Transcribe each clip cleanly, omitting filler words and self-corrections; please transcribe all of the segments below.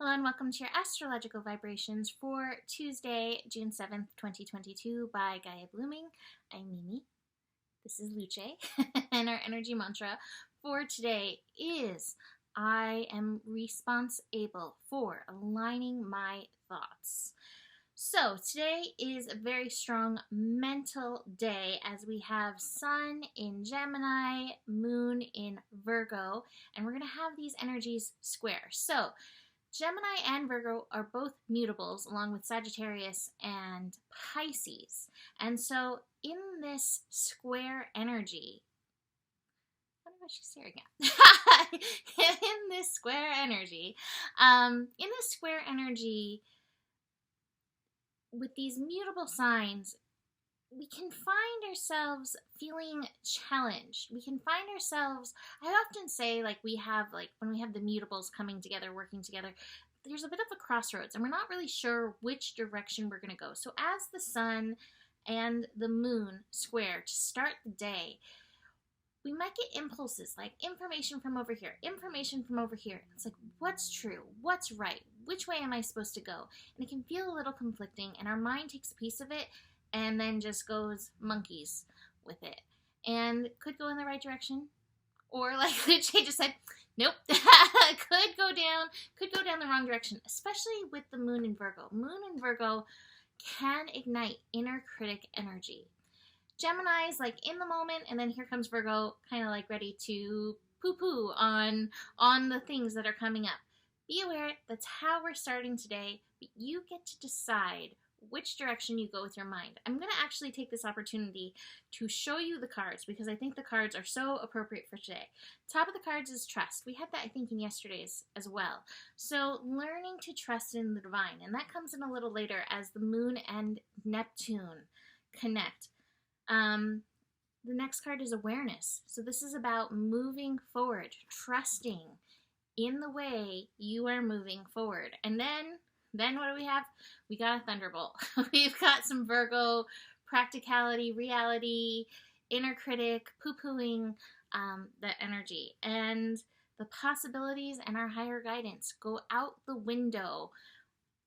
Hello and welcome to your astrological vibrations for Tuesday, June 7th, 2022 by Gaia Blooming. I'm Mimi. This is Luce. And our energy mantra for today is I am responsible for aligning my thoughts. So today is a very strong mental day as we have Sun in Gemini, Moon in Virgo, and we're going to have these energies square. So Gemini and Virgo are both mutables along with Sagittarius and Pisces. And so in this square energy, I wonder what she's staring at. in this square energy, with these mutable signs, we can find ourselves feeling challenged. We can find ourselves, I often say, when we have the mutables coming together, working together, there's a bit of a crossroads and we're not really sure which direction we're going to go. So as the sun and the moon square to start the day, we might get impulses like information from over here, information from over here. It's like, what's true? What's right? Which way am I supposed to go? And it can feel a little conflicting, and our mind takes a piece of it and then just goes monkeys with it. And it could go in the right direction, or like Jay just said, nope, could go down the wrong direction, especially with the moon in Virgo. Moon in Virgo can ignite inner critic energy. Gemini's like in the moment, and then here comes Virgo, kind of like ready to poo-poo on the things that are coming up. Be aware that's how we're starting today, but you get to decide which direction you go with your mind. I'm going to actually take this opportunity to show you the cards because I think the cards are so appropriate for today. Top of the cards is trust. We had that, I think, in yesterday's as well. So learning to trust in the divine, and that comes in a little later as the moon and Neptune connect. The next card is awareness. So this is about moving forward, trusting in the way you are moving forward. And then what do we have? We got a thunderbolt. We've got some Virgo practicality, reality, inner critic, poo-pooing that energy. And the possibilities and our higher guidance go out the window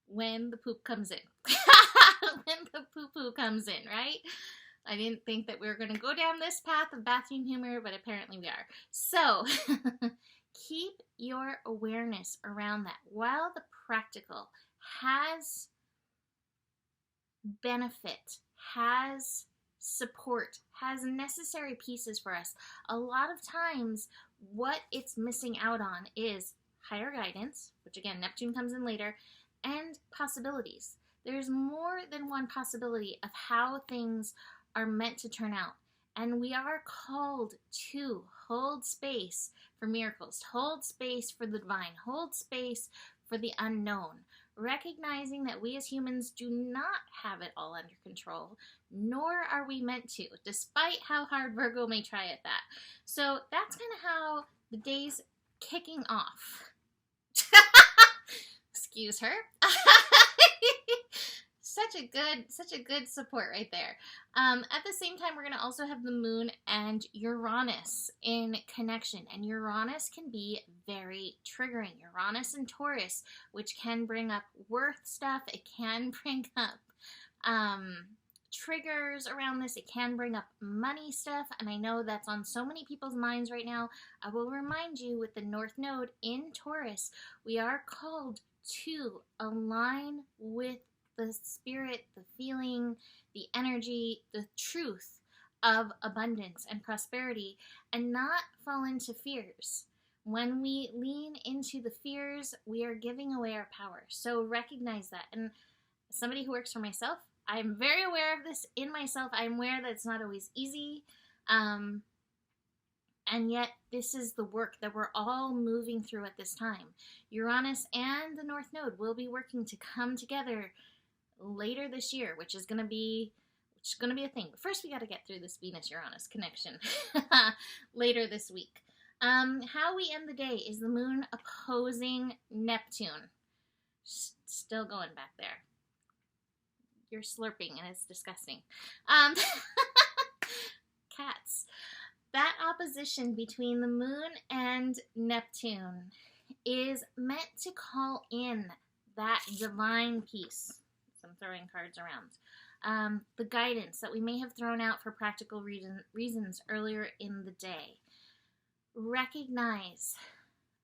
when the poop comes in. When the poo-poo comes in, right? I didn't think that we were going to go down this path of bathroom humor, but apparently we are. So keep your awareness around that. While the practical has benefit, has support, has necessary pieces for us, a lot of times what it's missing out on is higher guidance, which again, Neptune comes in later, and possibilities. There's more than one possibility of how things are meant to turn out. And we are called to hold space for miracles, to hold space for the divine, hold space for the unknown, recognizing that we as humans do not have it all under control, nor are we meant to, despite how hard Virgo may try at that. So that's kind of how the day's kicking off. Excuse her. Such a good support right there. At the same time, we're going to also have the moon and Uranus in connection, and Uranus can be very triggering. Uranus and Taurus, which can bring up worth stuff. It can bring up triggers around this. It can bring up money stuff, and I know that's on so many people's minds right now. I will remind you, with the North Node in Taurus, we are called to align with the spirit, the feeling, the energy, the truth of abundance and prosperity, and not fall into fears. When we lean into the fears, we are giving away our power. So recognize that. And as somebody who works for myself, I'm very aware of this in myself. I'm aware that it's not always easy. And yet this is the work that we're all moving through at this time. Uranus and the North Node will be working to come together later this year, which is going to be a thing. But first, we got to get through this Venus-Uranus connection later this week. How we end the day is the moon opposing Neptune. Still going back there. You're slurping, and it's disgusting. Cats. That opposition between the moon and Neptune is meant to call in that divine peace. So I'm throwing cards around. The guidance that we may have thrown out for practical reasons earlier in the day. Recognize,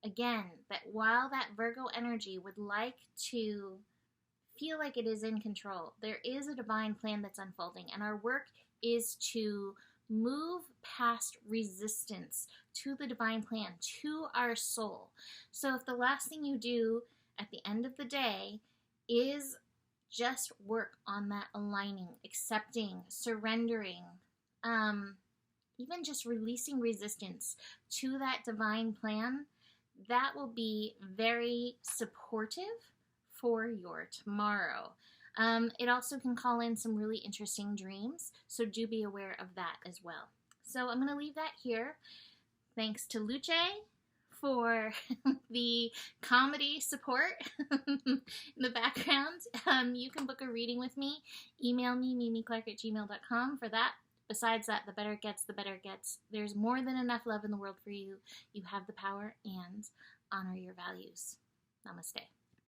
again, that while that Virgo energy would like to feel like it is in control, there is a divine plan that's unfolding, and our work is to move past resistance to the divine plan, to our soul. So if the last thing you do at the end of the day is just work on that aligning, accepting, surrendering, even just releasing resistance to that divine plan, that will be very supportive for your tomorrow. It also can call in some really interesting dreams, so do be aware of that as well. So I'm going to leave that here. Thanks to Luce for the comedy support in the background. You can book a reading with me. Email me, mimiclark@gmail.com for that. Besides that, the better it gets, the better it gets. There's more than enough love in the world for you. You have the power, and honor your values. Namaste.